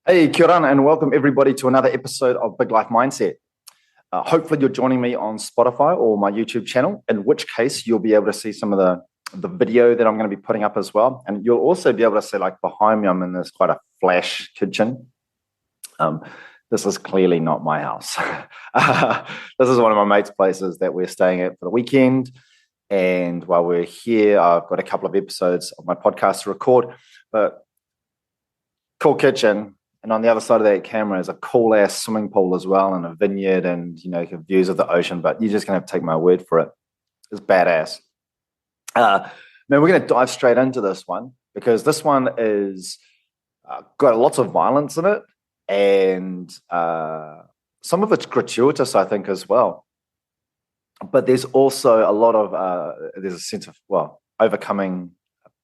Hey, kia ora, and welcome everybody to another episode of Big Life Mindset. Hopefully, you're joining me on Spotify or my YouTube channel, in which case you'll be able to see some of the video that I'm going to be putting up as well. And you'll also be able to see, like, behind me, I'm in this quite a flash kitchen. This is clearly not my house. This is one of my mates' places that we're staying at for the weekend. And while we're here, I've got a couple of episodes of my podcast to record. But cool kitchen. And on the other side of that camera is a cool ass swimming pool as well, and a vineyard, and views of the ocean. But you're just gonna have to take my word for it. It's badass. Man, we're gonna dive straight into this one because this one is got lots of violence in it, and some of it's gratuitous, I think, as well. But there's also a lot of there's a sense of overcoming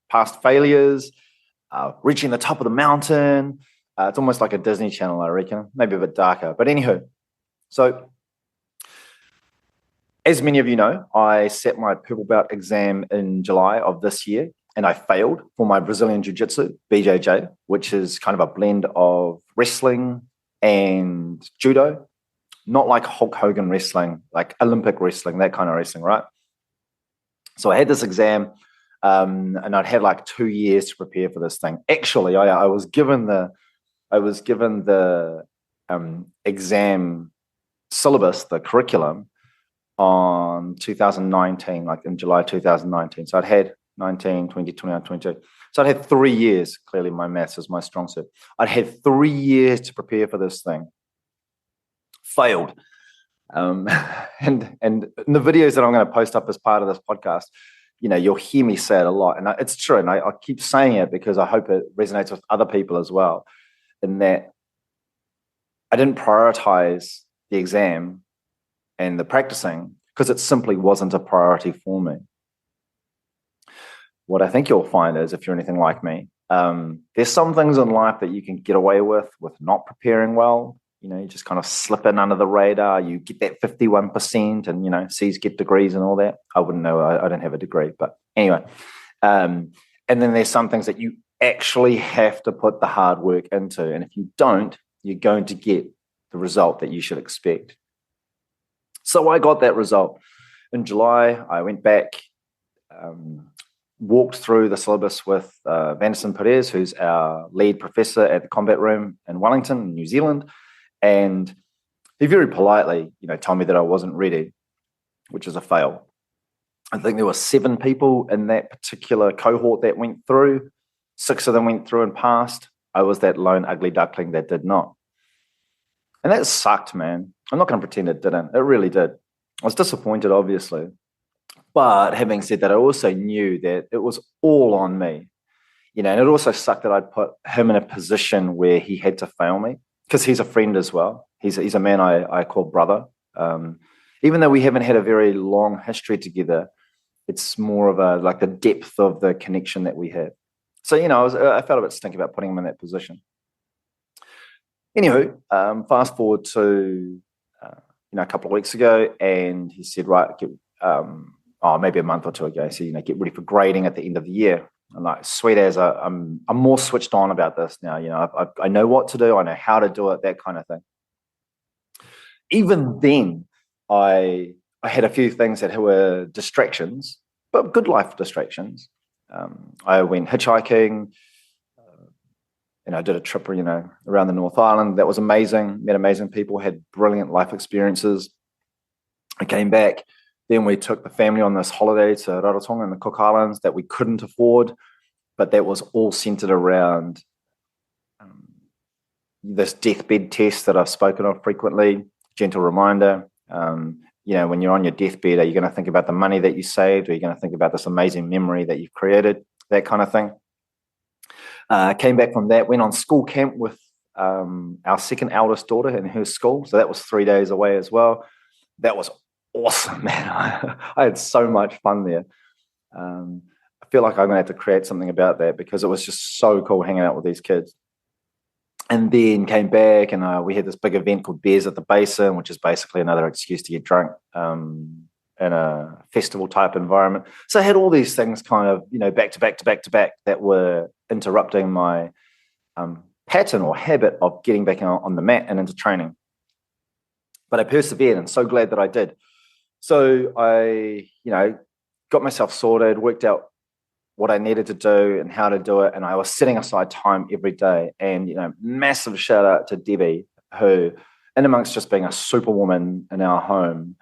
past failures, reaching the top of the mountain. It's almost like a Disney Channel, I reckon, maybe a bit darker. But anywho, so as many of you know, I sat my purple belt exam in July of this year, and I failed for my Brazilian Jiu-Jitsu, BJJ, which is kind of a blend of wrestling and judo. Not like Hulk Hogan wrestling, like Olympic wrestling, that kind of wrestling, right? So I had this exam, and I'd had like 2 years to prepare for this thing. Actually, I was given the exam syllabus, the curriculum, on 2019, like in July 2019. So I'd had 19, 20, 21, 22. So I'd had 3 years. Clearly, my maths is my strong suit. I'd had 3 years to prepare for this thing. Failed. And in the videos that I'm going to post up as part of this podcast, you'll hear me say it a lot. And it's true. And I keep saying it because I hope it resonates with other people as well. In that I didn't prioritize the exam and the practicing because it simply wasn't a priority for me. What I think you'll find is, if you're anything like me, there's some things in life that you can get away with not preparing well. You just kind of slip in under the radar. You get that 51% and, C's get degrees and all that. I wouldn't know. I don't have a degree. But anyway, and then there's some things that you actually have to put the hard work into. And if you don't, you're going to get the result that you should expect. So I got that result. In July, I went back, walked through the syllabus with Vanderson Perez, who's our lead professor at the Combat Room in Wellington, New Zealand. And he very politely, told me that I wasn't ready, which is a fail. I think there were 7 people in that particular cohort that went through. 6 of them went through and passed. I was that lone ugly duckling that did not. And that sucked, man. I'm not going to pretend it didn't. It really did. I was disappointed, obviously. But having said that, I also knew that it was all on me. And it also sucked that I'd put him in a position where he had to fail me, because he's a friend as well. He's a man I call brother. Even though we haven't had a very long history together, it's more of like the depth of the connection that we have. So, I felt a bit stinky about putting him in that position. Anywho, fast forward to, a couple of weeks ago, and he said, right, maybe a month or two ago, he said, get ready for grading at the end of the year. I'm like, sweet as I'm more switched on about this now. I know what to do. I know how to do it, that kind of thing. Even then, I had a few things that were distractions, but good life distractions. I went hitchhiking, and I did a trip, around the North Island. That was amazing. Met amazing people, had brilliant life experiences. I came back. Then we took the family on this holiday to Rarotonga in the Cook Islands that we couldn't afford, but that was all centered around this deathbed test that I've spoken of frequently. Gentle reminder, when you're on your deathbed, are you going to think about the money that you saved? Or are you going to think about this amazing memory that you've created? That kind of thing. Came back from that, went on school camp with our second eldest daughter in her school. So that was 3 days away as well. That was awesome, man. I had so much fun there. I feel like I'm going to have to create something about that because it was just so cool hanging out with these kids. And then came back, and we had this big event called Beers at the Basin, which is basically another excuse to get drunk in a festival type environment. So I had all these things kind of, back to back that were interrupting my pattern or habit of getting back on the mat and into training. But I persevered, and so glad that I did. So I, got myself sorted, worked out what I needed to do and how to do it. And I was setting aside time every day. And, massive shout out to Debbie, who, in amongst just being a superwoman in our home,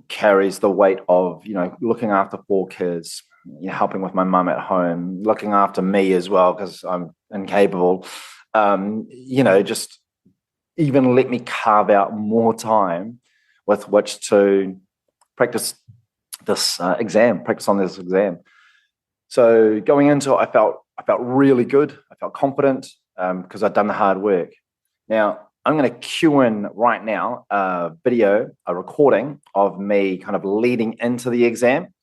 carries the weight of, looking after 4 kids, helping with my mum at home, looking after me as well, because I'm incapable. Just even let me carve out more time with which to practice this practice on this exam. So going into it, I felt really good. I felt confident because I'd done the hard work. Now, I'm going to cue in right now a recording of me kind of leading into the exam.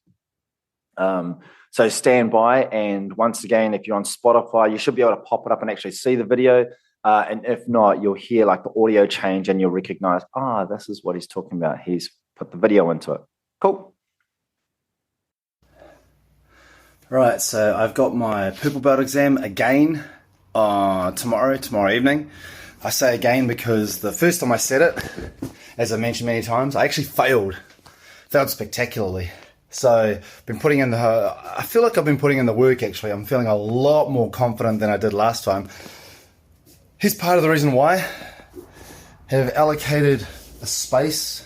So stand by. And once again, if you're on Spotify, you should be able to pop it up and actually see the video. And if not, you'll hear like the audio change and you'll recognize, this is what he's talking about. He's put the video into it. Cool. Right, so I've got my purple belt exam again tomorrow evening. I say again because the first time I said it, as I mentioned many times, I actually failed spectacularly. So I feel like I've been putting in the work actually. I'm feeling a lot more confident than I did last time. Here's part of the reason why. I have allocated a space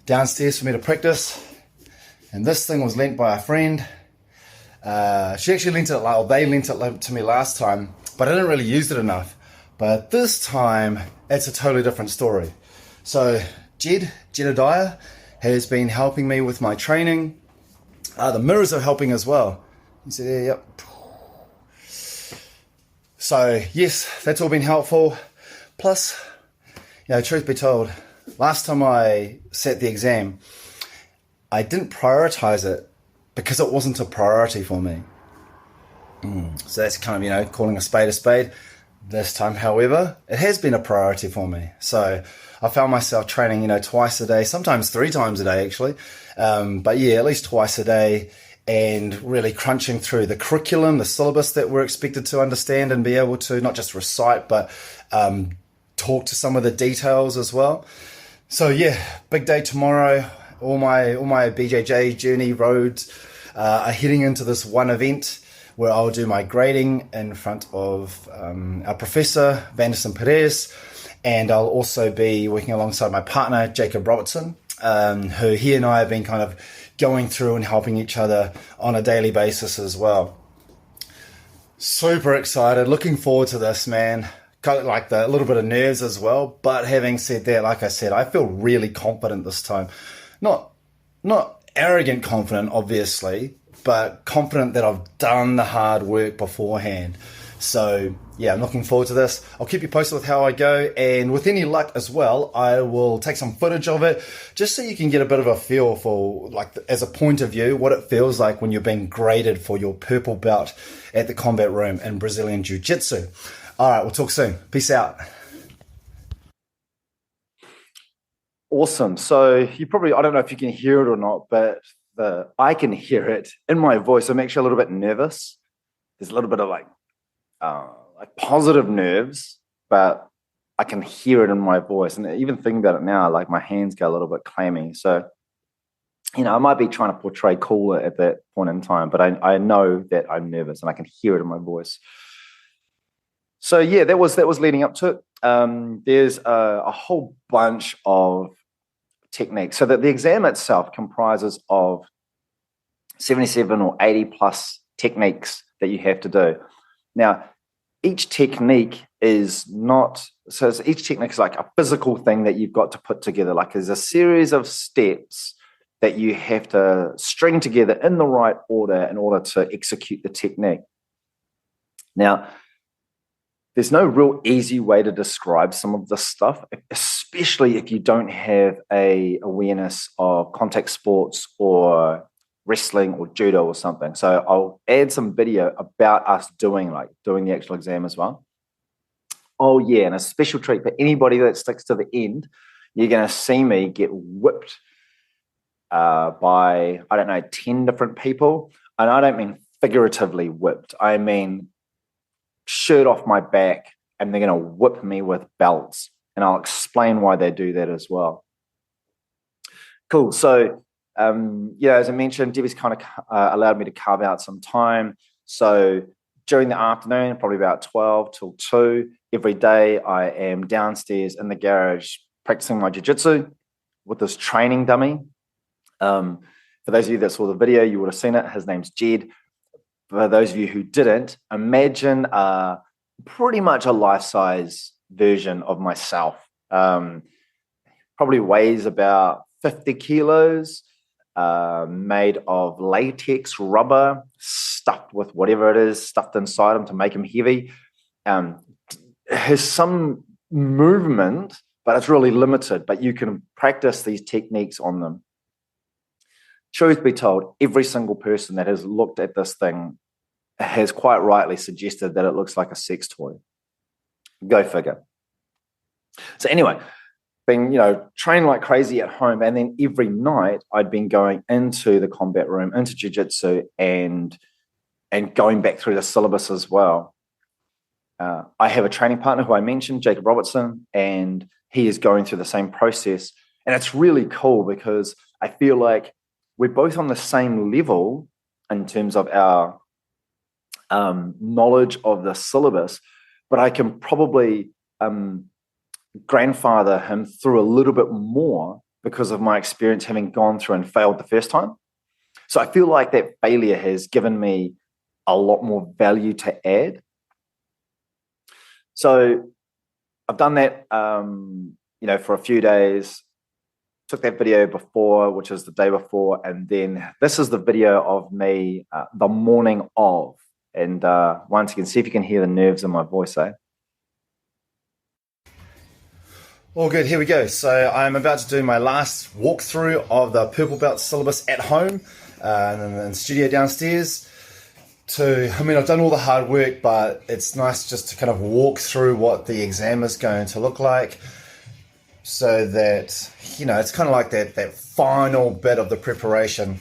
downstairs for me to practice, and this thing was lent by a friend. She actually they lent it to me last time, but I didn't really use it enough. But this time, it's a totally different story. So Jedediah has been helping me with my training. The mirrors are helping as well. You see there, yep. So yes, that's all been helpful. Plus, truth be told, last time I sat the exam, I didn't prioritize it because it wasn't a priority for me. So that's kind of, calling a spade. This time, however, it has been a priority for me. So I found myself training, twice a day, sometimes 3 times a day actually. But yeah, at least twice a day, and really crunching through the curriculum, the syllabus that we're expected to understand and be able to not just recite, but talk to some of the details as well. So yeah, big day tomorrow. All my BJJ journey roads are heading into this one event where I'll do my grading in front of our professor, Vanderson Perez, and I'll also be working alongside my partner, Jacob Robertson, who he and I have been kind of going through and helping each other on a daily basis as well. Super excited, looking forward to this, man. Kind of like a little bit of nerves as well, but having said that, like I said, I feel really confident this time. Not arrogant confident, obviously, but confident that I've done the hard work beforehand. So yeah, I'm looking forward to this. I'll keep you posted with how I go, and with any luck as well, I will take some footage of it just so you can get a bit of a feel for, like, as a point of view, what it feels like when you're being graded for your purple belt at the combat room in Brazilian Jiu-Jitsu. All right, we'll talk soon. Peace out. Awesome. So I don't know if you can hear it or not, but I can hear it in my voice. I'm actually a little bit nervous. There's a little bit of like positive nerves, but I can hear it in my voice. And even thinking about it now, like my hands go a little bit clammy. So, I might be trying to portray cooler at that point in time, but I know that I'm nervous and I can hear it in my voice. So yeah, that was leading up to it. There's a whole bunch of techniques. So that the exam itself comprises of 77 or 80 plus techniques that you have to do. Now, each technique is like a physical thing that you've got to put together. Like there's a series of steps that you have to string together in the right order in order to execute the technique. Now, there's no real easy way to describe some of this stuff, especially if you don't have a awareness of contact sports or wrestling or judo or something. So I'll add some video about us doing the actual exam as well. Oh yeah, and a special treat for anybody that sticks to the end, you're going to see me get whipped by, 10 different people. And I don't mean figuratively whipped. I mean shirt off my back, and they're going to whip me with belts. And I'll explain why they do that as well. Cool. So, as I mentioned, Debbie's kind of allowed me to carve out some time. So during the afternoon, probably about 12 till 2, every day I am downstairs in the garage practicing my jiu-jitsu with this training dummy. For those of you that saw the video, you would have seen it. His name's Jed. For those of you who didn't, imagine pretty much a life-size version of myself. Probably weighs about 50 kilos, made of latex rubber, stuffed with whatever it is, stuffed inside him to make him heavy. Has some movement, but it's really limited, but you can practice these techniques on them. Truth be told, every single person that has looked at this thing has quite rightly suggested that it looks like a sex toy. Go figure. So anyway, been, training like crazy at home, and then every night I'd been going into the combat room, into jiu-jitsu, and going back through the syllabus as well. I have a training partner who I mentioned, Jacob Robertson, and he is going through the same process. And it's really cool because I feel like we're both on the same level in terms of our knowledge of the syllabus, but I can probably grandfather him through a little bit more because of my experience having gone through and failed the first time. So I feel like that failure has given me a lot more value to add. So I've done that, for a few days. Took that video before, which is the day before, and then this is the video of me the morning of. And once again, see if you can hear the nerves in my voice, eh? All good, here we go. So I'm about to do my last walkthrough of the purple belt syllabus at home in the studio downstairs. I've done all the hard work, but it's nice just to kind of walk through what the exam is going to look like so that, it's kind of like that final bit of the preparation.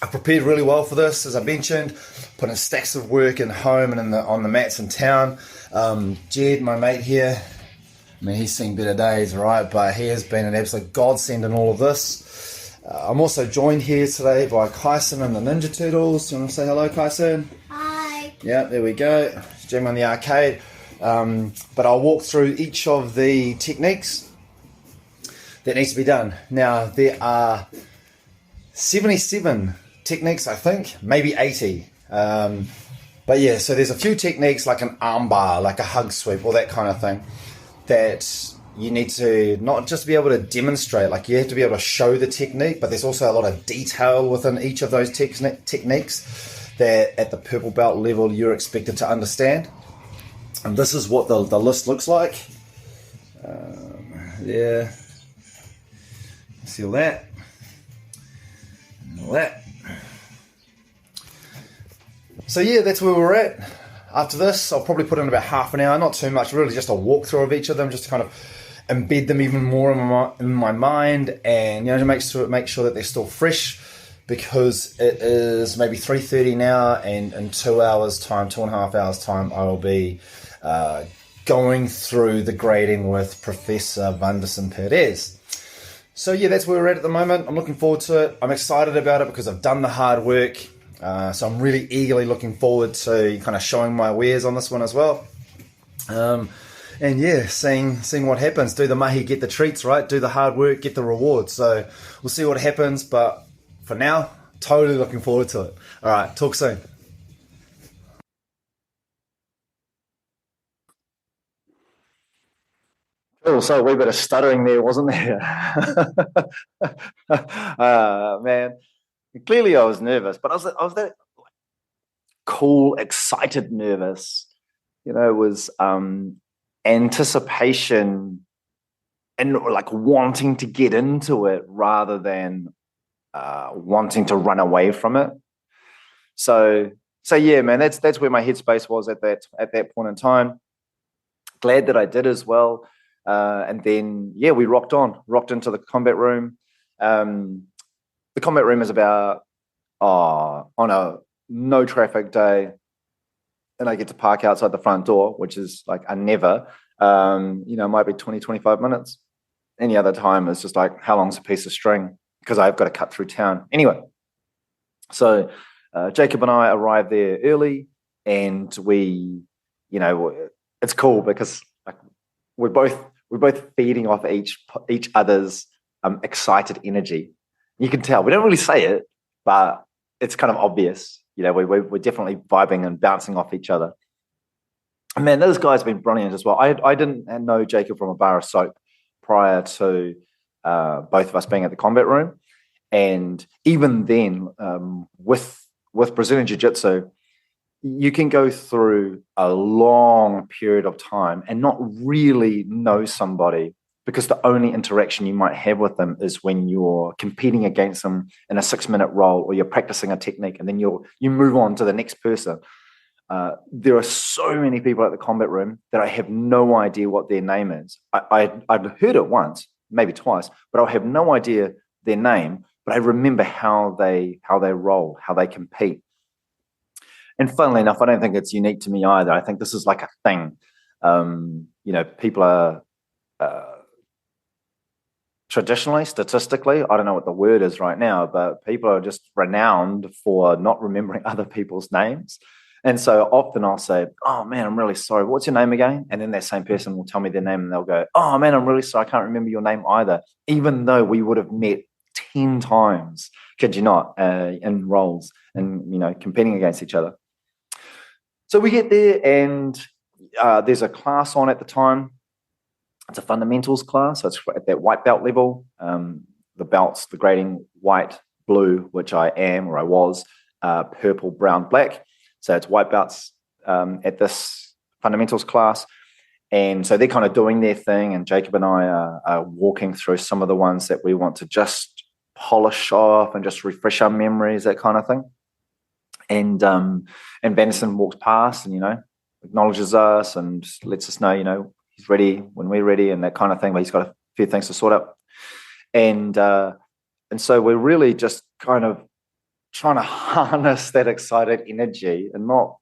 I prepared really well for this, as I mentioned, put in stacks of work in home and on the mats in town. Jed, my mate here, he's seen better days, right? But he has been an absolute godsend in all of this. I'm also joined here today by Kyson and the Ninja Turtles. Do you want to say hello, Kyson? Hi. Yeah, there we go. Jam on the arcade. But I'll walk through each of the techniques that needs to be done. Now, there are 77 techniques, I think, maybe 80. But yeah, so there's a few techniques like an arm bar, like a hug sweep, all that kind of thing, that you need to not just be able to demonstrate, like you have to be able to show the technique, but there's also a lot of detail within each of those techniques that at the purple belt level you're expected to understand. And this is what the list looks like. Yeah. See all that? And all that. So yeah, that's where we're at. After this, I'll probably put in about half an hour, not too much, really just a walkthrough of each of them, just to kind of embed them even more in my mind, and to make sure that they're still fresh, because it is maybe 3:30 now, and in 2 hours time, 2.5 hours time, I will be going through the grading with Professor Vanderson Perez. So yeah, that's where we're at the moment. I'm looking forward to it. I'm excited about it because I've done the hard work. So I'm really eagerly looking forward to kind of showing my wares on this one as well. And yeah, seeing what happens. Do the mahi, get the treats, right? Do the hard work, get the rewards. So we'll see what happens. But for now, totally looking forward to it. All right, talk soon. Cool. So a wee bit of stuttering there, wasn't there? Man. Clearly I was nervous, but I was that cool, excited nervous. It was anticipation and like wanting to get into it rather than wanting to run away from it. So yeah, man, that's where my headspace was at that point in time. Glad that I did as well. And then yeah, we rocked into the combat room. The combat room is about, on a no traffic day, and I get to park outside the front door, which is like a never, it might be 20, 25 minutes. Any other time, it's just like, how long's a piece of string? Because I've got to cut through town. Anyway, so Jacob and I arrived there early, and it's cool because like we're both feeding off each other's excited energy. You can tell we don't really say it, but it's kind of obvious. We're definitely vibing and bouncing off each other. And man, those guys have been brilliant as well. I didn't know Jacob from a bar of soap prior to both of us being at the combat room. And even then, with Brazilian Jiu-Jitsu, you can go through a long period of time and not really know somebody, because the only interaction you might have with them is when you're competing against them in a 6-minute roll, or you're practicing a technique, and then you move on to the next person. There are so many people at the combat room that I have no idea what their name is. I'd heard it once, maybe twice, but I have no idea their name. But I remember how they roll, how they compete. And funnily enough, I don't think it's unique to me either. I think this is like a thing. People are traditionally, statistically, I don't know what the word is right now, but people are just renowned for not remembering other people's names. And so often I'll say, oh man, I'm really sorry. What's your name again? And then that same person will tell me their name, and they'll go, oh man, I'm really sorry. I can't remember your name either. Even though we would have met 10 times, kid you not, in roles and, competing against each other. So we get there, and there's a class on at the time. It's a fundamentals class. So it's at that white belt level. The belts, the grading white, blue, which I am, or I was, purple, brown, black. So it's white belts at this fundamentals class. And so they're kind of doing their thing, and Jacob and I are walking through some of the ones that we want to just polish off and just refresh our memories, that kind of thing. And Vanderson walks past and, acknowledges us and lets us know, he's ready when we're ready and that kind of thing, but he's got a few things to sort out. And so we're really just kind of trying to harness that excited energy and not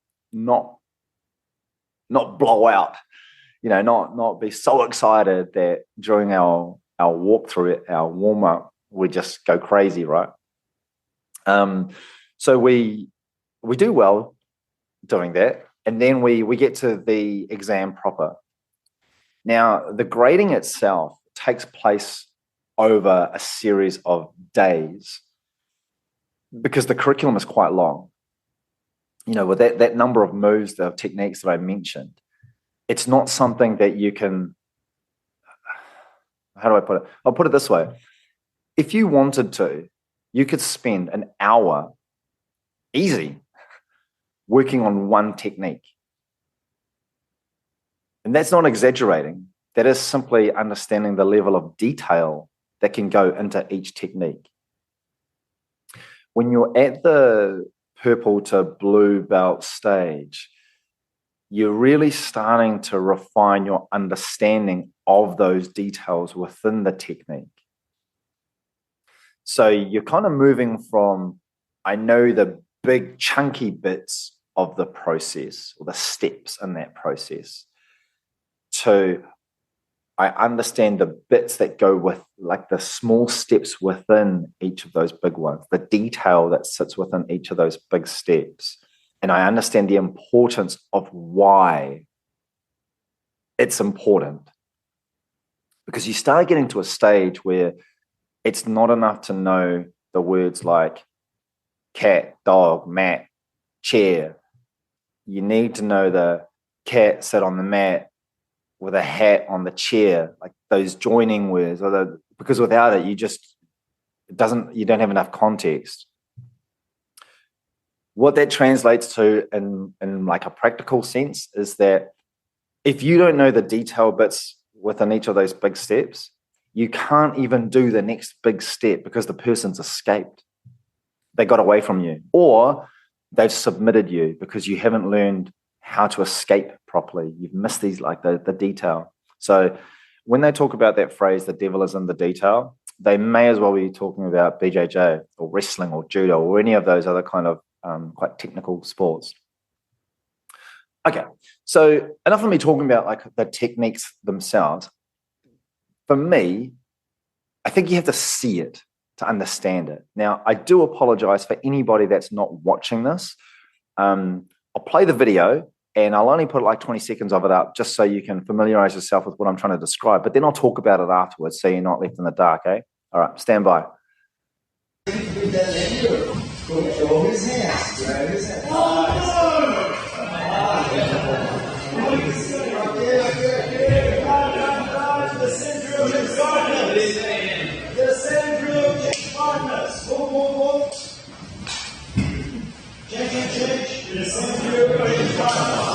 blow out, not be so excited that during our walkthrough, our warm up, we just go crazy, right? So we do well doing that, and then we get to the exam proper. Now, the grading itself takes place over a series of days because the curriculum is quite long. With that number of moves, the techniques that I mentioned, it's not something that you can, how do I put it? I'll put it this way. If you wanted to, you could spend an hour easy working on one technique. And that's not exaggerating. That is simply understanding the level of detail that can go into each technique. When you're at the purple to blue belt stage, you're really starting to refine your understanding of those details within the technique. So you're kind of moving from, I know the big chunky bits of the process or the steps in that process, to I understand the bits that go with, like the small steps within each of those big ones, the detail that sits within each of those big steps. And I understand the importance of why it's important. Because you start getting to a stage where it's not enough to know the words like cat, dog, mat, chair. You need to know the cat sat on the mat with a hat on the chair, like those joining words, because without it, you don't have enough context. What that translates to in like a practical sense is that if you don't know the detail bits within each of those big steps, you can't even do the next big step because the person's escaped. They got away from you, or they've submitted you because you haven't learned how to escape properly. You've missed these, like the detail. So when they talk about that phrase, the devil is in the detail, they may as well be talking about BJJ or wrestling or judo or any of those other kind of quite technical sports. Okay, so enough of me talking about like the techniques themselves. For me, I think you have to see it to understand it. Now, I do apologize for anybody that's not watching this. I'll play the video and I'll only put like 20 seconds of it up just so you can familiarize yourself with what I'm trying to describe. But then I'll talk about it afterwards so you're not left in the dark, eh? All right, stand by. Control his hands. Grab his hands. The center of his darkness. The center of his darkness. Change. The center of his darkness.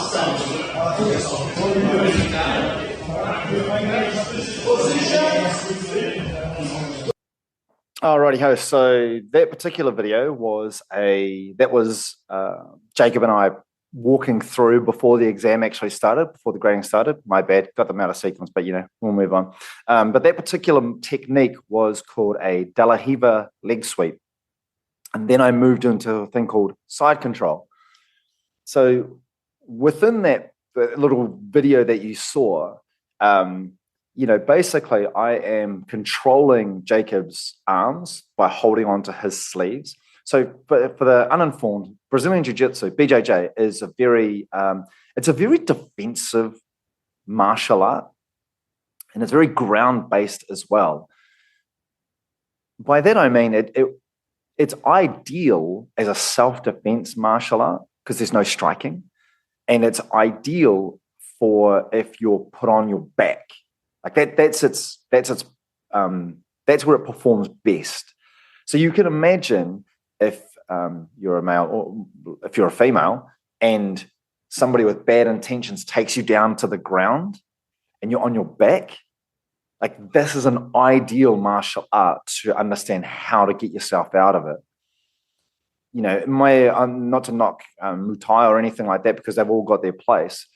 Alrighty, ho. So that particular video was Jacob and I walking through before the exam actually started, before the grading started. My bad, got them out of sequence, but we'll move on. But that particular technique was called a De La Riva leg sweep. And then I moved into a thing called side control. So within that little video that you saw, basically I am controlling Jacob's arms by holding onto his sleeves. So for the uninformed, Brazilian Jiu-Jitsu, BJJ, is a very defensive martial art, and it's very ground-based as well. By that I mean it's ideal as a self-defense martial art because there's no striking, and it's ideal for if you're put on your back. Like that's where it performs best. So you can imagine if you're a male or if you're a female and somebody with bad intentions takes you down to the ground and you're on your back, like this is an ideal martial art to understand how to get yourself out of it. Not to knock Muay Thai or anything like that because they've all got their place,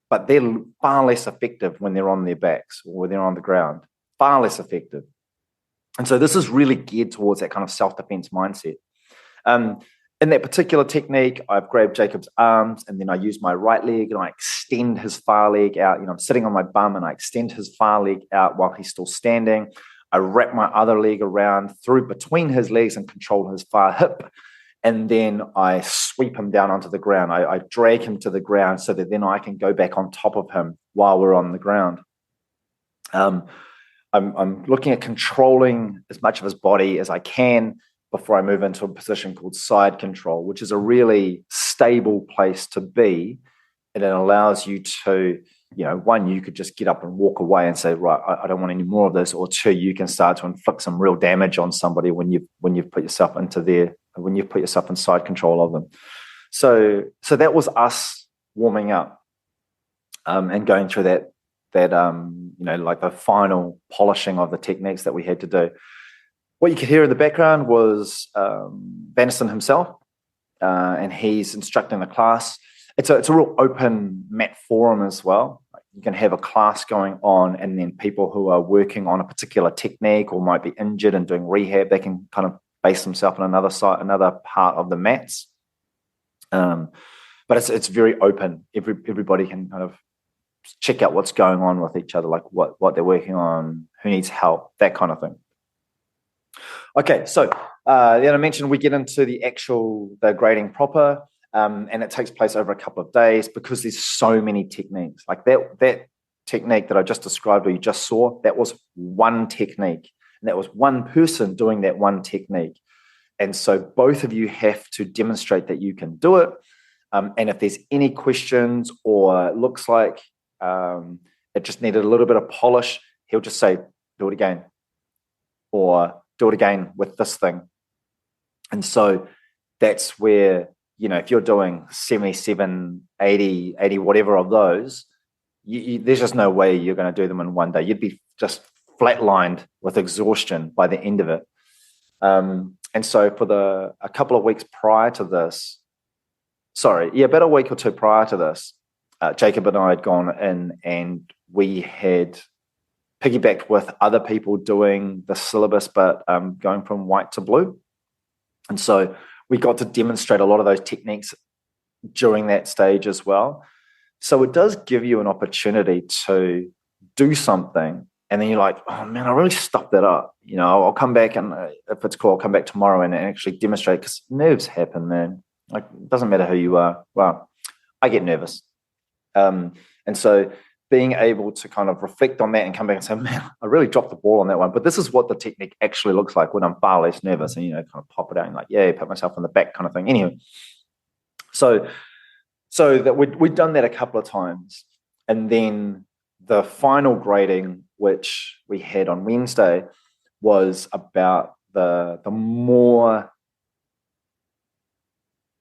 but they're far less effective when they're on their backs or when they're on the ground, far less effective. And so this is really geared towards that kind of self-defense mindset. In that particular technique, I've grabbed Jacob's arms and then I use my right leg and I extend his far leg out. I'm sitting on my bum and I extend his far leg out while he's still standing. I wrap my other leg around through between his legs and control his far hip. And then I sweep him down onto the ground. I drag him to the ground so that then I can go back on top of him while we're on the ground. I'm looking at controlling as much of his body as I can before I move into a position called side control, which is a really stable place to be. And it allows you to, one, you could just get up and walk away and say, right, I don't want any more of this. Or two, you can start to inflict some real damage on somebody when you've put yourself when you've put yourself in side control of them. So that was us warming up and going through that like the final polishing of the techniques that we had to do. What you could hear in the background was Banniston himself, and he's instructing the class. It's a real open mat forum as well. You can have a class going on, and then people who are working on a particular technique or might be injured and doing rehab, they can kind of base themselves on another part of the mats. But it's very open. Everybody can kind of check out what's going on with each other, like what they're working on, who needs help, that kind of thing. Okay, so then I mentioned we get into the grading proper, and it takes place over a couple of days because there's so many techniques. Like that technique that I just described or you just saw, that was one technique, and that was one person doing that one technique. And so both of you have to demonstrate that you can do it. And if there's any questions or it looks like it just needed a little bit of polish, he'll just say, do it again, or do it again with this thing. And so that's where, if you're doing 77, 80, whatever of those, there's just no way you're going to do them in one day. You'd be just flatlined with exhaustion by the end of it. And so for a couple of weeks prior to this, about a week or two prior to this, Jacob and I had gone in and we had piggybacked with other people doing the syllabus, but going from white to blue. And so we got to demonstrate a lot of those techniques during that stage as well. So it does give you an opportunity to do something, and then you're like, oh man, I really stuffed that up. You know, I'll come back, and if it's cool, I'll come back tomorrow and actually demonstrate, because nerves happen, man. Like, it doesn't matter who you are. Well, I get nervous. And so being able to kind of reflect on that and come back and say, man, I really dropped the ball on that one. But this is what the technique actually looks like when I'm far less nervous, and, you know, kind of pop it out and like, yeah, pat myself on the back kind of thing. Anyway, so that we'd done that a couple of times. And then the final grading, which we had on Wednesday, was about the more,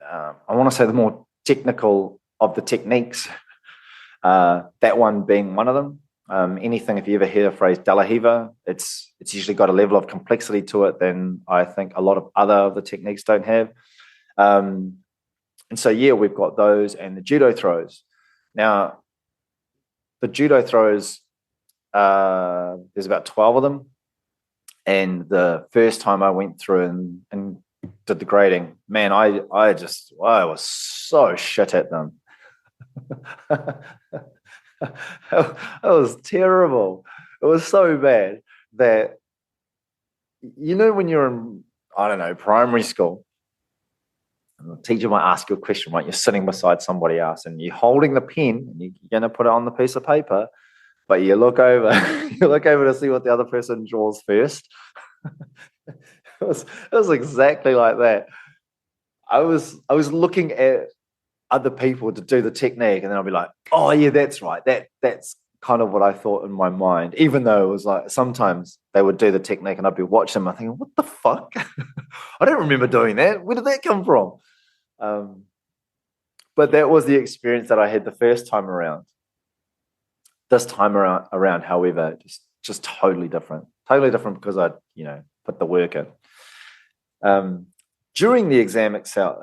I want to say the more technical of the techniques, that one being one of them. Anything, if you ever hear the phrase De La Riva, it's usually got a level of complexity to it than I think a lot of other of the techniques don't have. And so, yeah, we've got those and the judo throws. Now, the judo throws, there's about 12 of them. And the first time I went through and did the grading, man, I was so shit at them. It was terrible. It was so bad that, you know, when you're in, I don't know, primary school, and the teacher might ask you a question, right? You're sitting beside somebody else and you're holding the pen and you're going to put it on the piece of paper, but you look over, to see what the other person draws first. It was exactly like that. I was looking at other people to do the technique, and then I'll be like, oh yeah, that's right. That's kind of what I thought in my mind, even though it was like sometimes they would do the technique and I'd be watching them. I'm thinking, what the fuck? I don't remember doing that. Where did that come from? But that was the experience that I had the first time around. This time around, however, just totally different. Totally different because I, you know, put the work in. During the exam itself,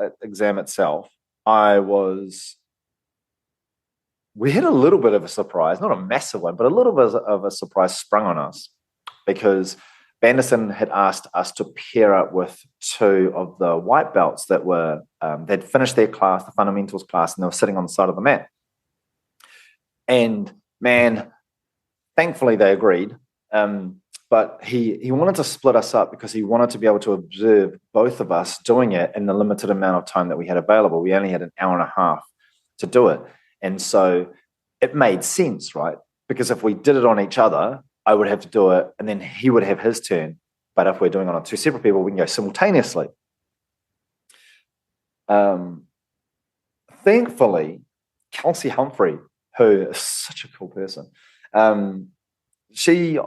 we had a little bit of a surprise, not a massive one, but a little bit of a surprise sprung on us, because Banderson had asked us to pair up with two of the white belts that were, they'd finished their class, the fundamentals class, and they were sitting on the side of the mat. And man, thankfully they agreed. But he wanted to split us up because he wanted to be able to observe both of us doing it in the limited amount of time that we had available. We only had an hour and a half to do it. And so it made sense, right? Because if we did it on each other, I would have to do it and then he would have his turn. But if we're doing it on two separate people, we can go simultaneously. Thankfully, Kelsey Humphrey, who is such a cool person, she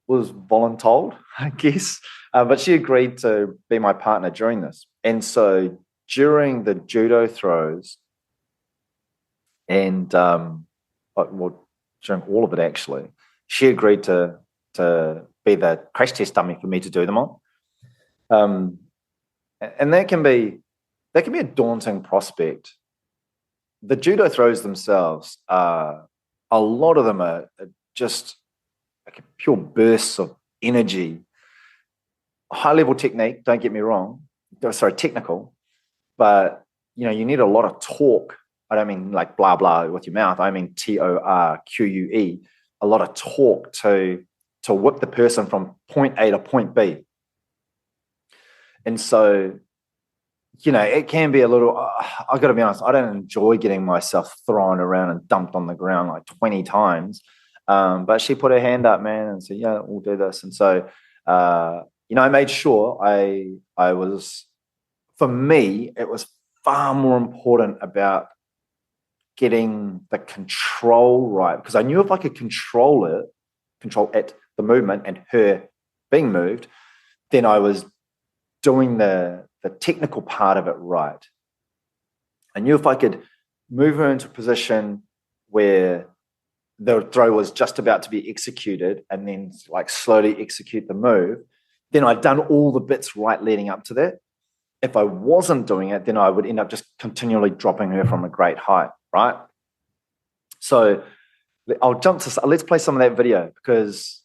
was voluntold, I guess, but she agreed to be my partner during this. And so during the judo throws and during all of it actually, she agreed to be the crash test dummy for me to do them on. And that can be a daunting prospect. The judo throws themselves, a lot of them are just like pure bursts of energy. High level technique, don't get me wrong. Sorry, technical, but you know, you need a lot of torque. I don't mean like blah blah with your mouth. I mean TORQUE. A lot of torque to whip the person from point A to point B. And so, you know, it can be a little, I've got to be honest, I don't enjoy getting myself thrown around and dumped on the ground like 20 times. But she put her hand up, man, and said, yeah, we'll do this. And so, you know, I made sure I was, for me, it was far more important about getting the control right, because I knew if I could control it, the movement and her being moved, then I was doing the technical part of it right. I knew if I could move her into a position where the throw was just about to be executed and then like slowly execute the move, then I'd done all the bits right leading up to that. If I wasn't doing it, then I would end up just continually dropping her from a great height, right? So let's play some of that video, because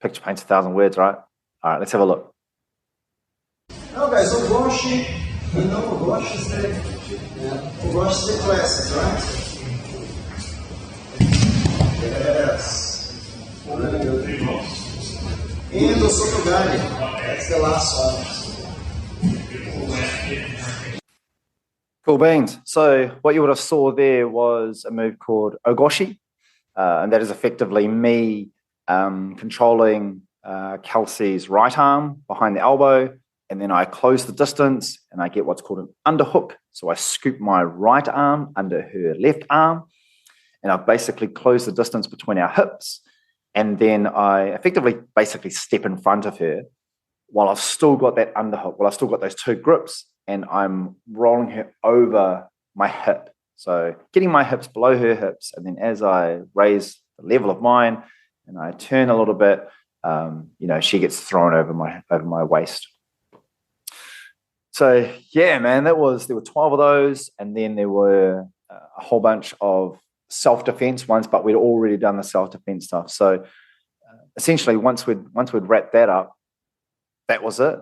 picture paints 1,000 words, right? All right, let's have a look. Não, guys, eu gosto, não, eu gosto de ser Yeah. Wash the glasses, right? Yes. Really good. And the sotogari. That's the last one. Cool beans. So what you would have saw there was a move called Ogoshi, and that is effectively me controlling Kelsey's right arm behind the elbow, and then I close the distance and I get what's called an underhook. So I scoop my right arm under her left arm, and I basically close the distance between our hips, and then I effectively basically step in front of her while I've still got that underhook, while I've still got those two grips, and I'm rolling her over my hip. So getting my hips below her hips, and then as I raise the level of mine and I turn a little bit, she gets thrown over my waist. So yeah, man, there were 12 of those, and then there were a whole bunch of self-defense ones, but we'd already done the self-defense stuff. So essentially, once we'd wrapped that up, that was it.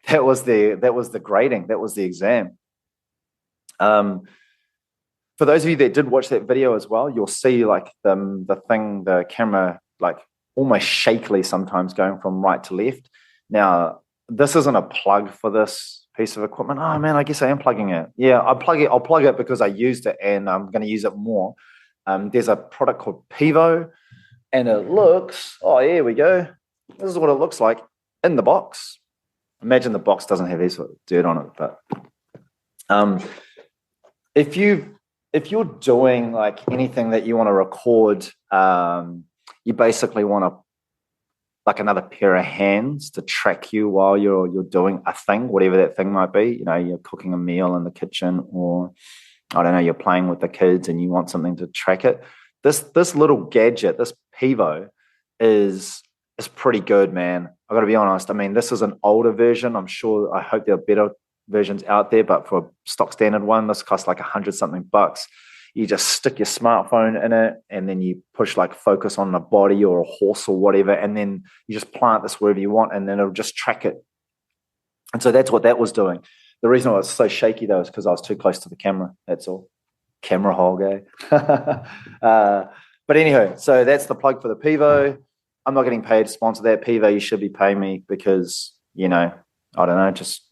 That was the grading. That was the exam. For those of you that did watch that video as well, you'll see like the camera like almost shakily sometimes going from right to left. Now, this isn't a plug for this piece of equipment. Oh man, I guess I am plugging it. Yeah, I'll plug it because I used it and I'm going to use it more. There's a product called Pivo, and it looks, oh, here we go. This is what it looks like in the box. Imagine the box doesn't have any sort of dirt on it, but if you're doing like anything that you want to record, you basically want like another pair of hands to track you while you're doing a thing, whatever that thing might be. You're cooking a meal in the kitchen, or I don't know, you're playing with the kids and you want something to track it. This little gadget, this Pivo, is pretty good, man. I got to be honest. I mean, this is an older version. I hope there are better versions out there, but for a stock standard one, this costs like $100-something. You just stick your smartphone in it, and then you push like focus on a body or a horse or whatever, and then you just plant this wherever you want, and then it'll just track it. And so that's what that was doing. The reason I was so shaky though is because I was too close to the camera. That's all. Camera hog, eh? But anyway, so that's the plug for the Pivo. I'm not getting paid to sponsor that. Pivo, you should be paying me because, I don't know, just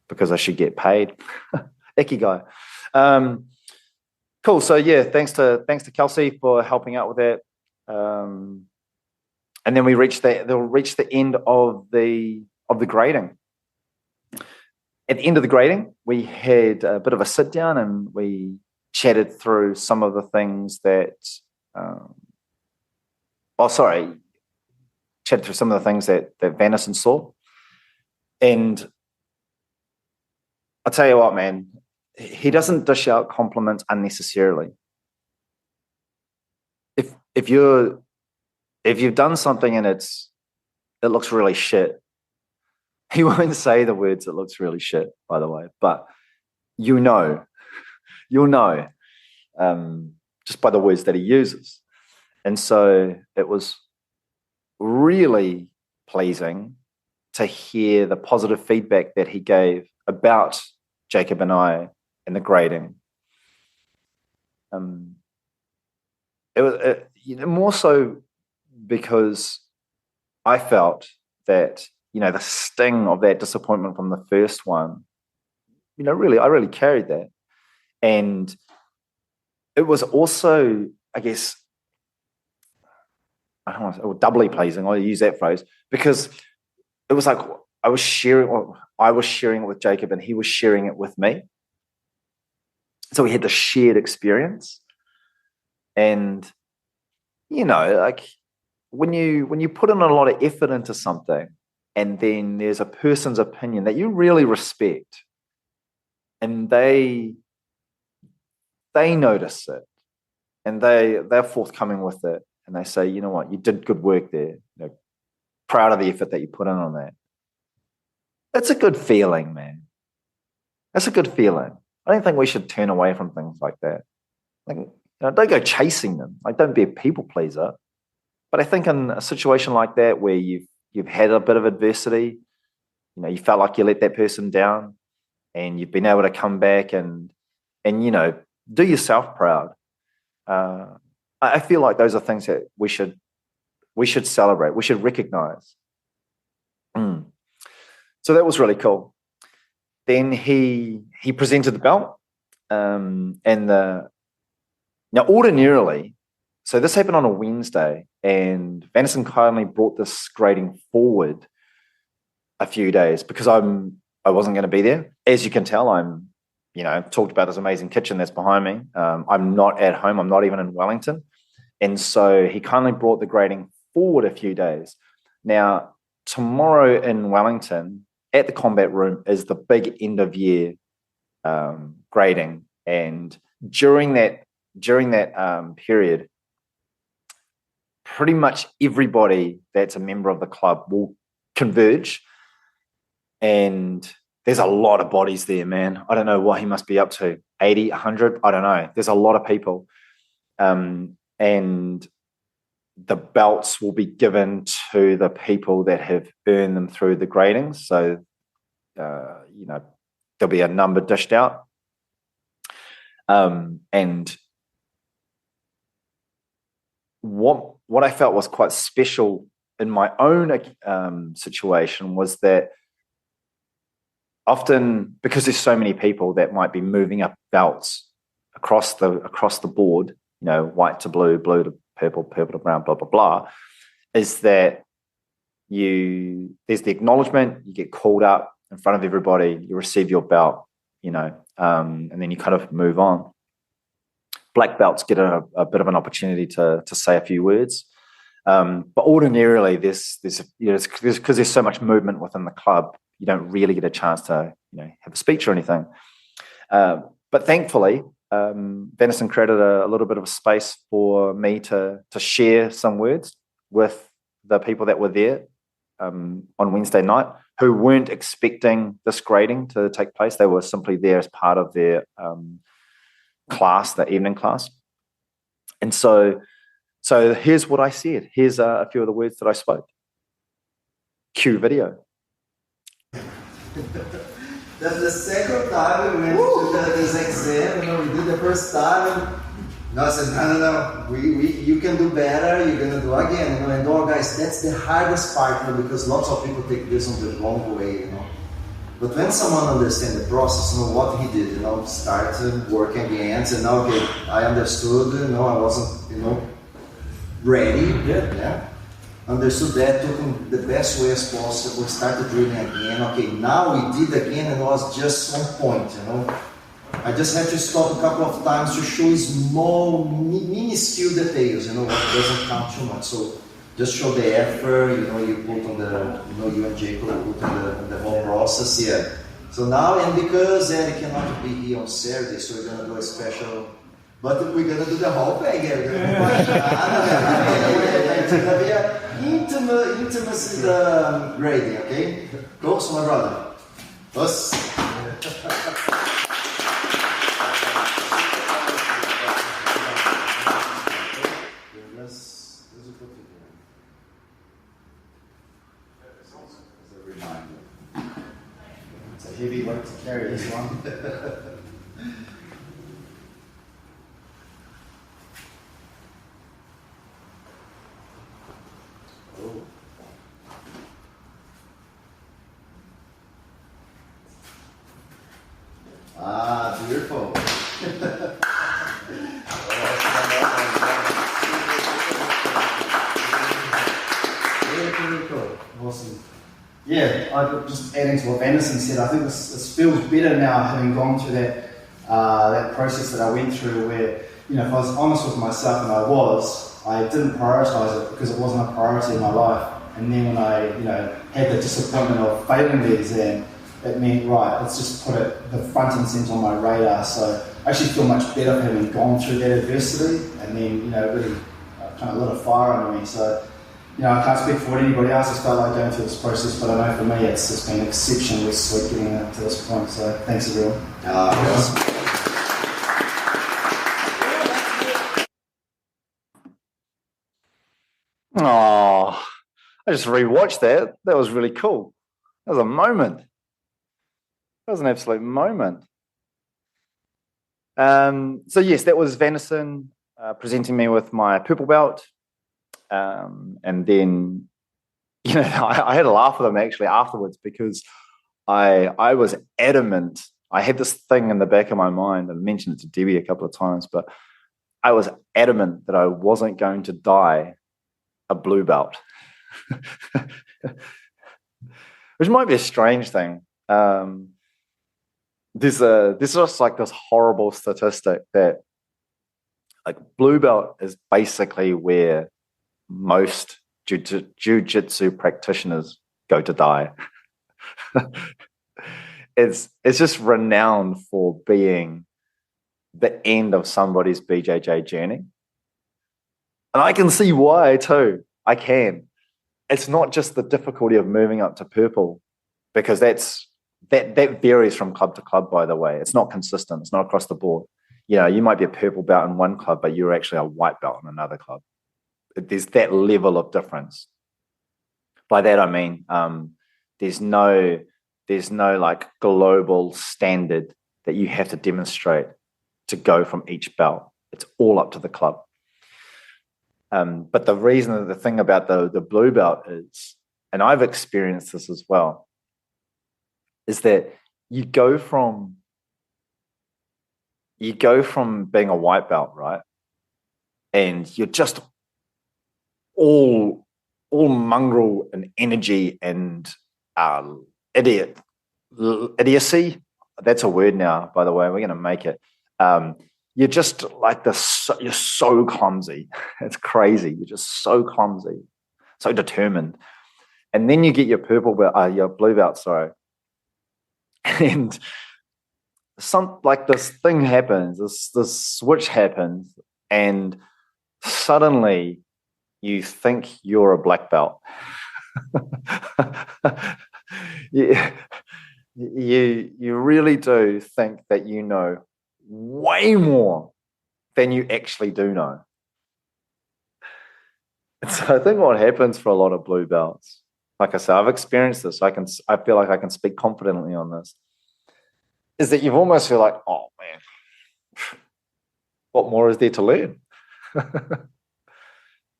because I should get paid. Icky guy. Cool. So yeah, thanks to Kelsey for helping out with that. And then they'll reach the end of the grading. At the end of the grading, we had a bit of a sit down and we chatted through some of the things that chatted through some of the things that Vanison saw. And I'll tell you what, man, he doesn't dish out compliments unnecessarily. If you've done something and it looks really shit, he won't say the words "it looks really shit," by the way, but you'll know just by the words that he uses. And so it was really pleasing to hear the positive feedback that he gave about Jacob and I in the grading. It was more so because I felt that the sting of that disappointment from the first one, I really carried that, and it was also, I guess, I don't want to say doubly pleasing. I'll use that phrase because it was like I was sharing it with Jacob and he was sharing it with me. So we had the shared experience. And, like when you put in a lot of effort into something and then there's a person's opinion that you really respect and they notice it and they're forthcoming with it and they say, you know what, you did good work there. Proud of the effort that you put in on that. That's a good feeling, man. That's a good feeling. I don't think we should turn away from things like that. Like, don't go chasing them. Like, don't be a people pleaser. But I think in a situation like that where you've had a bit of adversity, you felt like you let that person down, and you've been able to come back and and do yourself proud. I feel like those are things that we should celebrate. We should recognize. So that was really cool. Then he presented the belt, and now ordinarily, so this happened on a Wednesday, and Vanderson kindly brought this grading forward a few days because I wasn't going to be there. As you can tell, I'm talked about this amazing kitchen that's behind me. I'm not at home. I'm not even in Wellington, and so he kindly brought the grading forward a few days. Now tomorrow in Wellington, at the combat room, is the big end of year grading, and during that period, pretty much everybody that's a member of the club will converge, and there's a lot of bodies there, man. I don't know what he must be up to, 80, 100, I don't know. There's a lot of people, and the belts will be given to the people that have earned them through the gradings. So, there'll be a number dished out. And what I felt was quite special in my own situation was that often, because there's so many people that might be moving up belts across the board, white to blue, blue to purple, purple to brown, blah, blah, blah, is that there's the acknowledgement, you get called up in front of everybody, you receive your belt, and then you kind of move on. Black belts get a bit of an opportunity to say a few words. But ordinarily, there's because there's so much movement within the club, you don't really get a chance to have a speech or anything. But thankfully, Vanderson created a little bit of a space for me to share some words with the people that were there on Wednesday night, who weren't expecting this grading to take place. They were simply there as part of their class, the evening class. And so here's what I said. Here's a few of the words that I spoke. Cue video. That's the second time we went to this exam. We did the first time. I said, no. You can do better. You're gonna do again. And guys, that's the hardest part, because lots of people take this on the wrong way. But when someone understands the process, what he did, started working again, and now, okay, I understood. I wasn't, ready. Yeah. Understood that, took him the best way as possible, started drilling again. Okay, now we did again, and it was just one point, I just had to stop a couple of times to show small, minuscule details, what doesn't count too much. So just show the effort, you put on the, you and Jacob put on the whole process, yeah. So now, and because Eric cannot be here on Saturday, so we're gonna do a special. But we're gonna do the whole thing. It's gonna be an intimacy grading, okay? Go, so my brother. Us. As a reminder. It's a heavy weight to carry this one. Beautiful. Very cool. Awesome. Yeah, I just adding to what Vanderson said, I think this feels better now, having gone through that process that I went through, where if I was honest with myself, and I didn't prioritize it because it wasn't a priority in my life. And then when I had the disappointment of failing the exam, it meant, right, let's just put it the front and centre on my radar. So I actually feel much better for having gone through that adversity, and then really kind of lit a fire under me. So I can't speak for anybody else. It's felt like going through this process, but I know for me it's been exceptionally sweet getting to this point. So thanks, everyone. Oh, I just rewatched that. That was really cool. That was a moment. That was an absolute moment. So yes, that was Vanderson presenting me with my purple belt. And then, I had a laugh with him actually afterwards because I was adamant. I had this thing in the back of my mind, and I mentioned it to Debbie a couple of times, but I was adamant that I wasn't going to dye a blue belt, which might be a strange thing. There's just like this horrible statistic that like blue belt is basically where most jiu-jitsu practitioners go to die. It's just renowned for being the end of somebody's BJJ journey. And I can see why too. I can. It's not just the difficulty of moving up to purple, because that varies from club to club, by the way. It's not consistent. It's not across the board. You might be a purple belt in one club, but you're actually a white belt in another club. There's that level of difference. By that I mean there's no like global standard that you have to demonstrate to go from each belt. It's all up to the club. But the thing about the blue belt is, and I've experienced this as well, is that you go from being a white belt, right? And you're just all mongrel and energy and idiocy. That's a word now, by the way. We're going to make it. You're just like this. You're so clumsy. It's crazy. You're just so clumsy, so determined. And then you get your purple belt, your blue belt, sorry. And this thing happens. This switch happens, and suddenly you think you're a black belt. you really do think that you know way more than you actually do know. And so I think what happens for a lot of blue belts, like I said, I've experienced this. I feel like I can speak confidently on this, is that you almost feel like, oh man, what more is there to learn?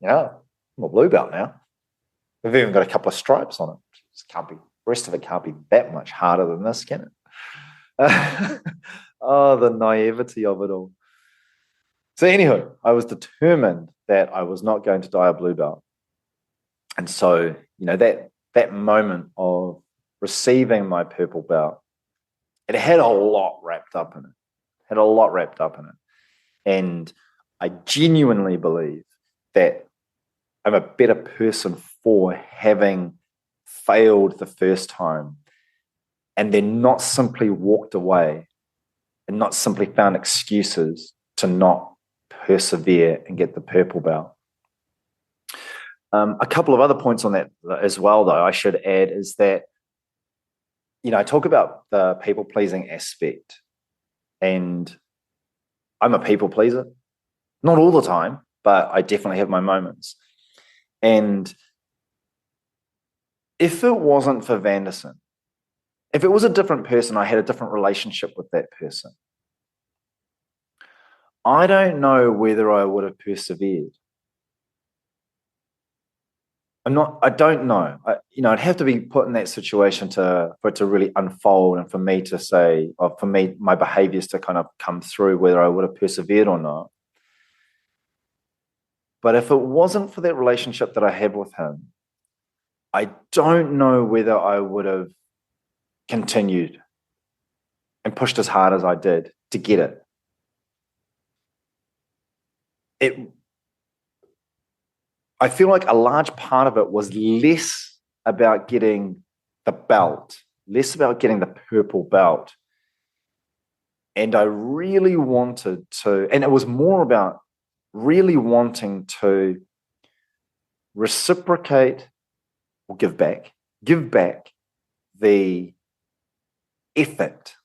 I'm a blue belt now. We've even got a couple of stripes on it. The rest of it can't be that much harder than this, can it? Oh, the naivety of it all. So anyhow, I was determined that I was not going to dye a blue belt. And so, that moment of receiving my purple belt, it had a lot wrapped up in it. And I genuinely believe that I'm a better person for having failed the first time and then not simply walked away and not simply found excuses to not persevere and get the purple belt. A couple of other points on that as well, though, I should add, is that, I talk about the people-pleasing aspect, and I'm a people pleaser. Not all the time, but I definitely have my moments. And if it wasn't for Vanderson, if it was a different person, I had a different relationship with that person, I don't know whether I would have persevered. I don't know. I'd have to be put in that situation for it to really unfold, and for me to say, or for me, my behaviors to kind of come through, whether I would have persevered or not. But if it wasn't for that relationship that I had with him, I don't know whether I would have continued and pushed as hard as I did to get it. I feel like a large part of it was less about getting the belt, less about getting the purple belt. And I really wanted to, and it was more about really wanting to reciprocate or give back the effort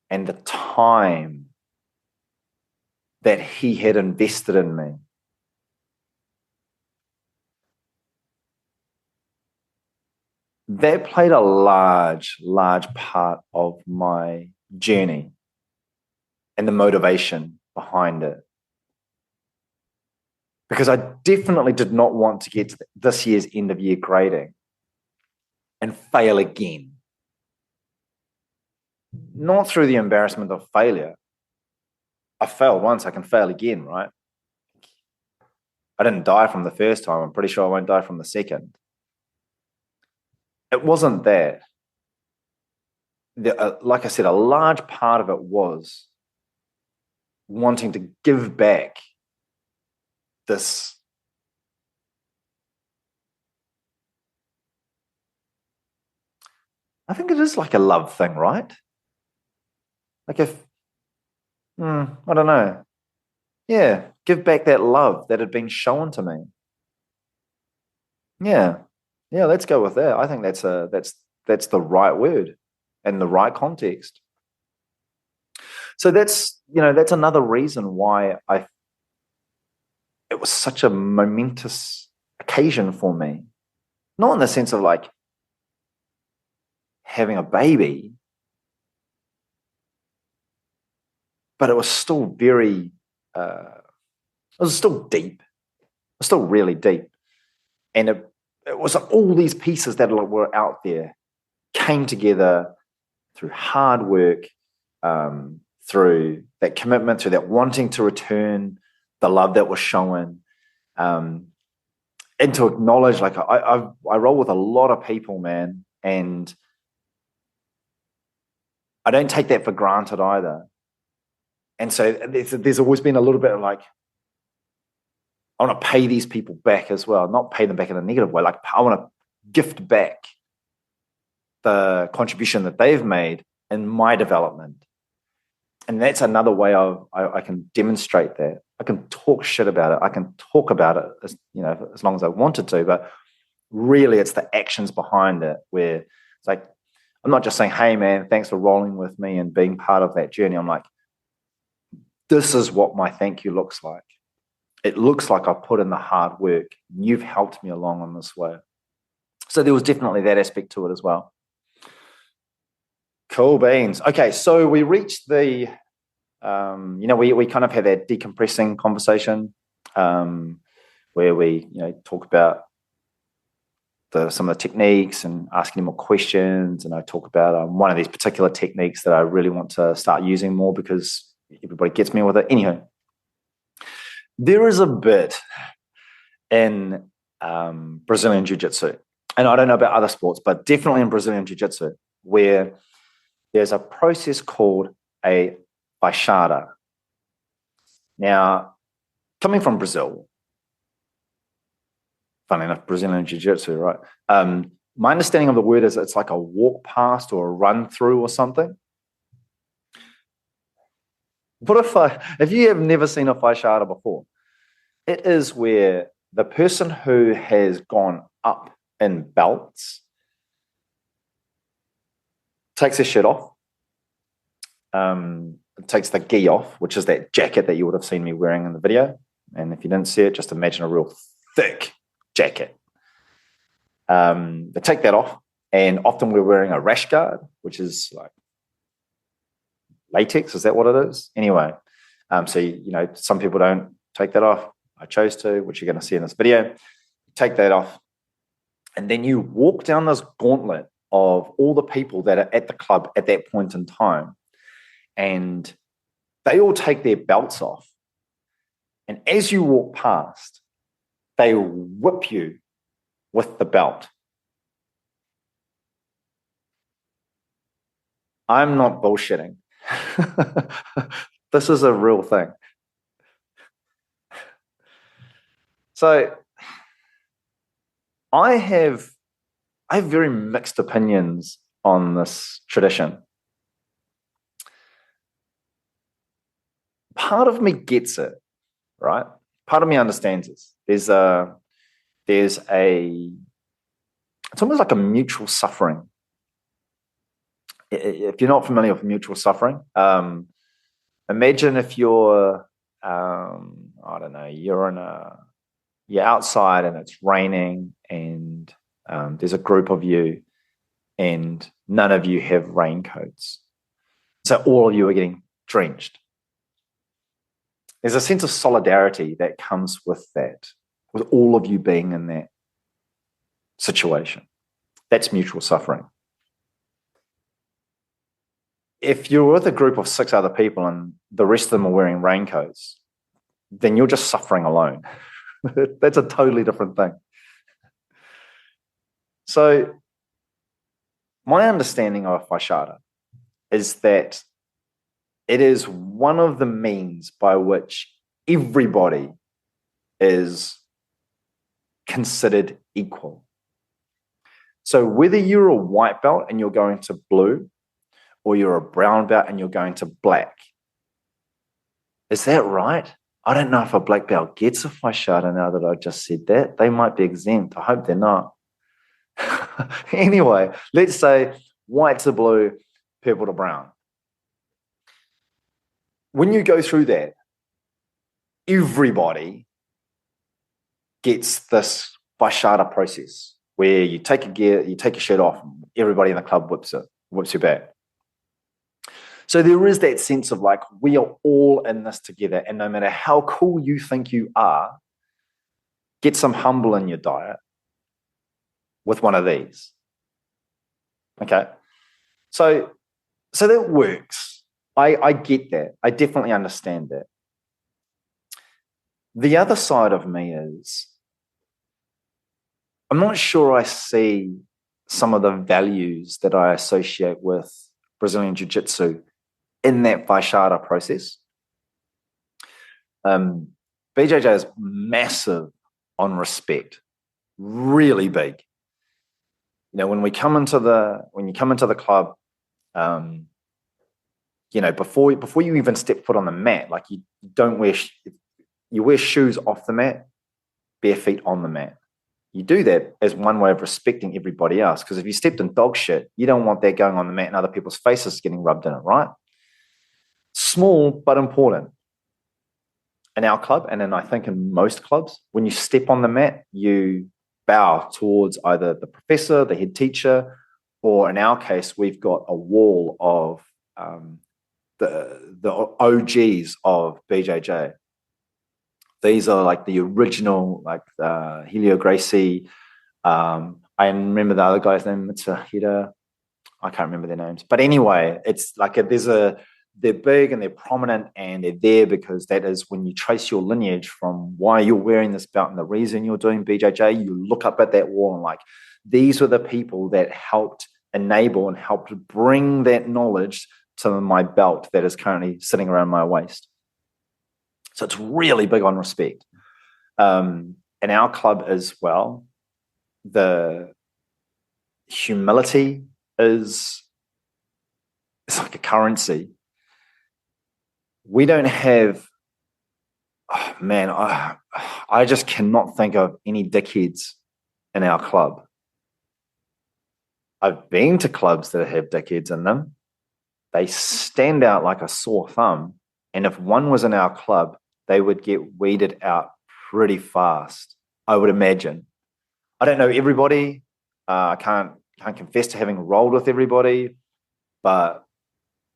and the time that he had invested in me. That played a large part of my journey. and the motivation behind it. Because I definitely did not want to get to this year's end of year grading and fail again. Not through the embarrassment of failure. I failed once, I can fail again, right? I didn't die from the first time. I'm pretty sure I won't die from the second. It wasn't that. Like I said, a large part of it was wanting to give back this I think it is like a love thing, right? Like I don't know. Yeah, give back that love that had been shown to me. Yeah, let's go with that. I think that's the right word and the right context. So that's another reason why it was such a momentous occasion for me. Not in the sense of like having a baby, but it was still very, it was still deep. It was still really deep. And it was like all these pieces that were out there came together through hard work, through that commitment, through that wanting to return the love that was shown, and to acknowledge, like I roll with a lot of people, man, and I don't take that for granted either. And so there's always been a little bit of like, I want to pay these people back as well, not pay them back in a negative way. Like I want to gift back the contribution that they've made in my development. And that's another way I can demonstrate that. I can talk shit about it. I can talk about it as long as I wanted to, but really it's the actions behind it where it's like, I'm not just saying, hey man, thanks for rolling with me and being part of that journey. I'm like, this is what my thank you looks like. It looks like I've put in the hard work. You've helped me along on this way. So there was definitely that aspect to it as well. Cool beans. Okay, so we reached the, we kind of had that decompressing conversation where we, talk about some of the techniques and asking more questions. And I talk about one of these particular techniques that I really want to start using more because everybody gets me with it. Anyhow, there is a bit in Brazilian Jiu-Jitsu, and I don't know about other sports, but definitely in Brazilian Jiu-Jitsu, where there's a process called a baixada. Now, coming from Brazil, funny enough, Brazilian Jiu-Jitsu, right? My understanding of the word is it's like a walk past or a run through or something. What if you have never seen a baixada before? It is where the person who has gone up in belts takes their shirt off, takes the gi off, which is that jacket that you would have seen me wearing in the video. And if you didn't see it, just imagine a real thick jacket. They take that off, and often we're wearing a rash guard, which is like latex. Is that what it is? Anyway, so some people don't take that off. I chose to, which you're going to see in this video. Take that off, and then you walk down this gauntlet of all the people that are at the club at that point in time, and they all take their belts off. And as you walk past, they whip you with the belt. I'm not bullshitting. This is a real thing. So I have very mixed opinions on this tradition. Part of me gets it, right? Part of me understands this. It's almost like a mutual suffering. If you're not familiar with mutual suffering, imagine if you're, I don't know, you're outside and it's raining and there's a group of you and none of you have raincoats. So all of you are getting drenched. There's a sense of solidarity that comes with that, with all of you being in that situation. That's mutual suffering. If you're with a group of 6 other people and the rest of them are wearing raincoats, then you're just suffering alone. That's a totally different thing. So my understanding of Fashada is that it is one of the means by which everybody is considered equal. So whether you're a white belt and you're going to blue, or you're a brown belt and you're going to black, is that right? I don't know if a black belt gets a Fashada now that I just said that. They might be exempt. I hope they're not. Anyway, let's say white to blue, purple to brown. When you go through that, everybody gets this Fashada process where you take your shirt off, and everybody in the club whips you back. So there is that sense of like, we are all in this together, and no matter how cool you think you are, get some humble in your diet with one of these. Okay? So that works. I get that. I definitely understand that. The other side of me is, I'm not sure I see some of the values that I associate with Brazilian Jiu-Jitsu in that Fashada process. BJJ is massive on respect, really big. You know, when you come into the club, you know, before you even step foot on the mat, like you wear shoes off the mat, bare feet on the mat. You do that as one way of respecting everybody else, because if you stepped in dog shit, you don't want that going on the mat and other people's faces getting rubbed in it, right? Small but important. In our club, and then I think in most clubs, when you step on the mat, you bow towards either the professor, the head teacher, or in our case, we've got a wall of the OGs of BJJ. These are like the original, like Helio Gracie. I remember the other guy's name, Mitsuhira. I can't remember their names. But anyway, it's like they're big and they're prominent, and they're there because that is when you trace your lineage from why you're wearing this belt and the reason you're doing BJJ. You look up at that wall and like, these were the people that helped enable and helped bring that knowledge to my belt that is currently sitting around my waist. So it's really big on respect. In our club as well, the humility it's like a currency. We don't have, I just cannot think of any dickheads in our club. I've been to clubs that have dickheads in them. They stand out like a sore thumb. And if one was in our club, they would get weeded out pretty fast, I would imagine. I don't know everybody. I can't confess to having rolled with everybody. But,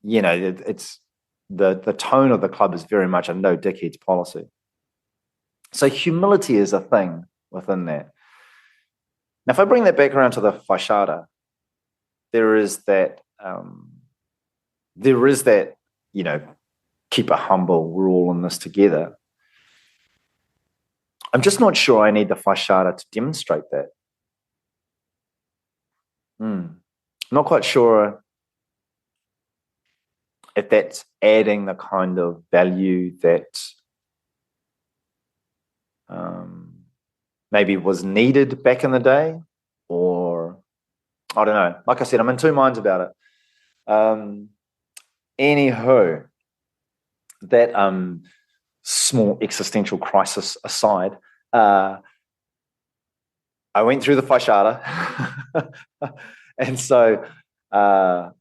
you know, it's the tone of the club is very much a no dickheads policy. So humility is a thing within that. Now, if I bring that back around to the Fashada, there is that, you know, keep it humble. We're all in this together. I'm just not sure I need the Fashada to demonstrate that. Not quite sure if that's adding the kind of value that maybe was needed back in the day, or I don't know. Like I said, I'm in two minds about it. Anywho, that small existential crisis aside, I went through the Fashada, and so I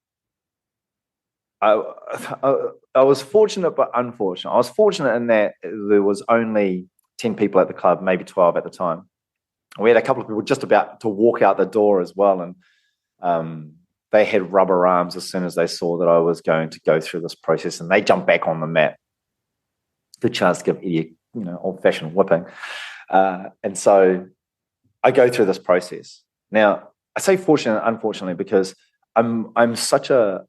was fortunate but unfortunate. I was fortunate in that there was only 10 people at the club, maybe 12 at the time. We had a couple of people just about to walk out the door as well, and they had rubber arms as soon as they saw that I was going to go through this process, and they jumped back on the mat. the chance to give Eddie, old-fashioned whipping. And so I go through this process. Now, I say fortunate and unfortunately because I'm such a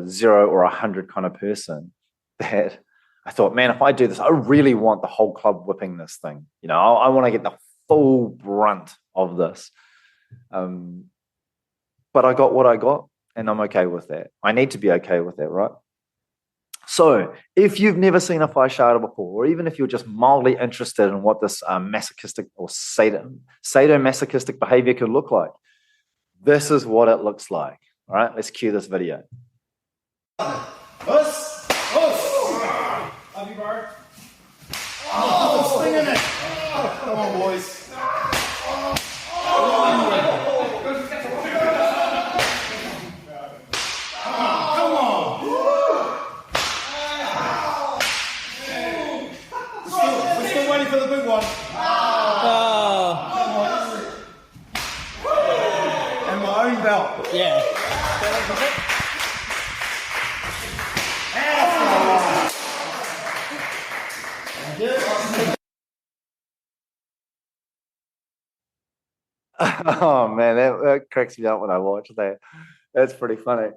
0 or 100 kind of person that I thought, man, if I do this, I really want the whole club whipping this thing. I want to get the full brunt of this. But I got what I got, and I'm okay with that. I need to be okay with that, right? So if you've never seen a fashada before, or even if you're just mildly interested in what this masochistic or sadomasochistic behavior could look like, this is what it looks like. All right, let's cue this video. Swing in it. Come on, boys. For the big one. And my own belt. Yeah. Oh man, that cracks me up when I watch that. That's pretty funny.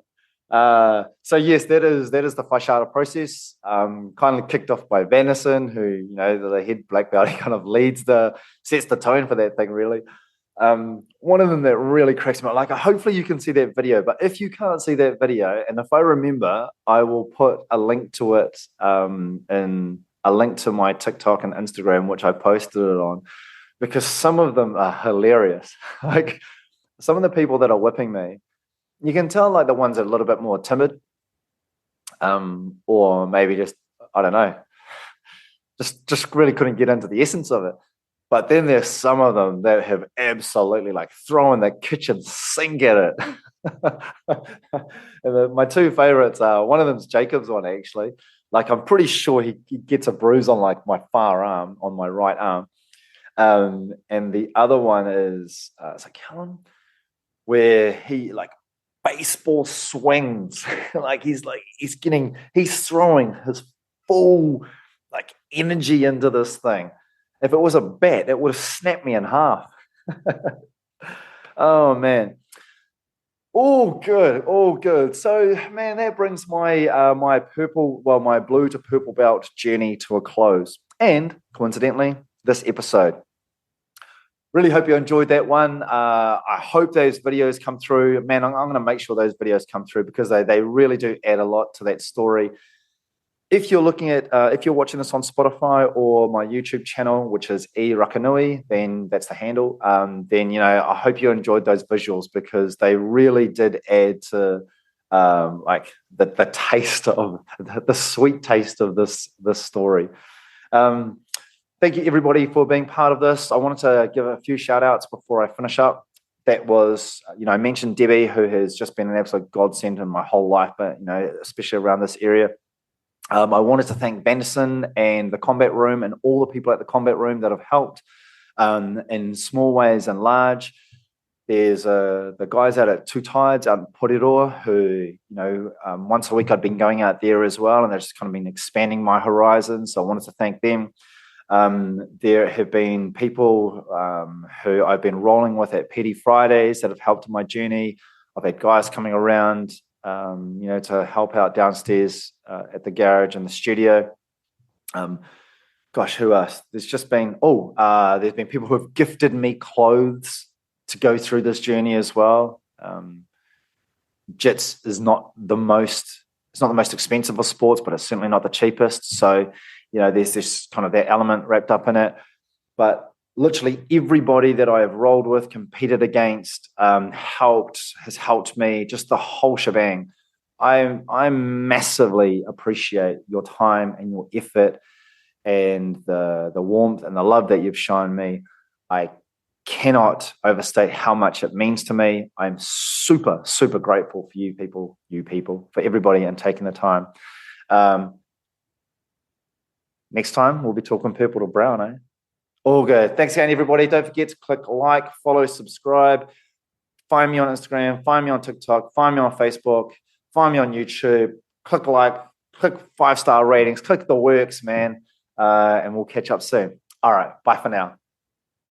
So yes, that is the fashada process. Kind of kicked off by Vanderson, who the head black belt, he kind of sets the tone for that thing really. One of them that really cracks me up, like hopefully you can see that video, but if you can't see that video, and if I remember, I will put a link to it in a link to my TikTok and Instagram, which I posted it on, because some of them are hilarious. Like some of the people that are whipping me, you can tell like the ones that are a little bit more timid, or maybe just, I don't know, just really couldn't get into the essence of it. But then there's some of them that have absolutely like thrown the kitchen sink at it. And my two favorites are, one of them's Jacob's one actually. Like I'm pretty sure he gets a bruise on like my far arm, on my right arm. And the other one is it's like Helen, where he like baseball swings. Like he's throwing his full like energy into this thing. If it was a bat, it would have snapped me in half. Oh man. All good. So man, that brings my my blue to purple belt journey to a close. And coincidentally, this episode. Really hope you enjoyed that one. I hope those videos come through. Man, I'm going to make sure those videos come through because they really do add a lot to that story. If you're if you're watching this on Spotify or my YouTube channel, which is E Rakanui, then that's the handle. Then, I hope you enjoyed those visuals because they really did add to like the taste of the sweet taste of this story. Thank you, everybody, for being part of this. I wanted to give a few shout-outs before I finish up. That was, I mentioned Debbie, who has just been an absolute godsend in my whole life, but, especially around this area. I wanted to thank Vanderson and the Combat Room and all the people at the Combat Room that have helped in small ways and large. There's the guys out at Two Tides out in Porirua who, once a week I'd been going out there as well, and they've just kind of been expanding my horizons. So I wanted to thank them. There have been people who I've been rolling with at Petty Fridays that have helped in my journey. I've had guys coming around, to help out downstairs at the garage and the studio. Who else? There's just been, there's been people who have gifted me clothes to go through this journey as well. Jits is not the most expensive of sports, but it's certainly not the cheapest. So, there's this kind of that element wrapped up in it. But literally everybody that I have rolled with, competed against, has helped me, just the whole shebang. I massively appreciate your time and your effort and the warmth and the love that you've shown me. I cannot overstate how much it means to me. I'm super, super grateful for you people, for everybody and taking the time. Next time, we'll be talking purple to brown, eh? All good. Thanks again, everybody. Don't forget to click like, follow, subscribe. Find me on Instagram. Find me on TikTok. Find me on Facebook. Find me on YouTube. Click like. Click 5-star ratings. Click the works, man. and we'll catch up soon. All right. Bye for now.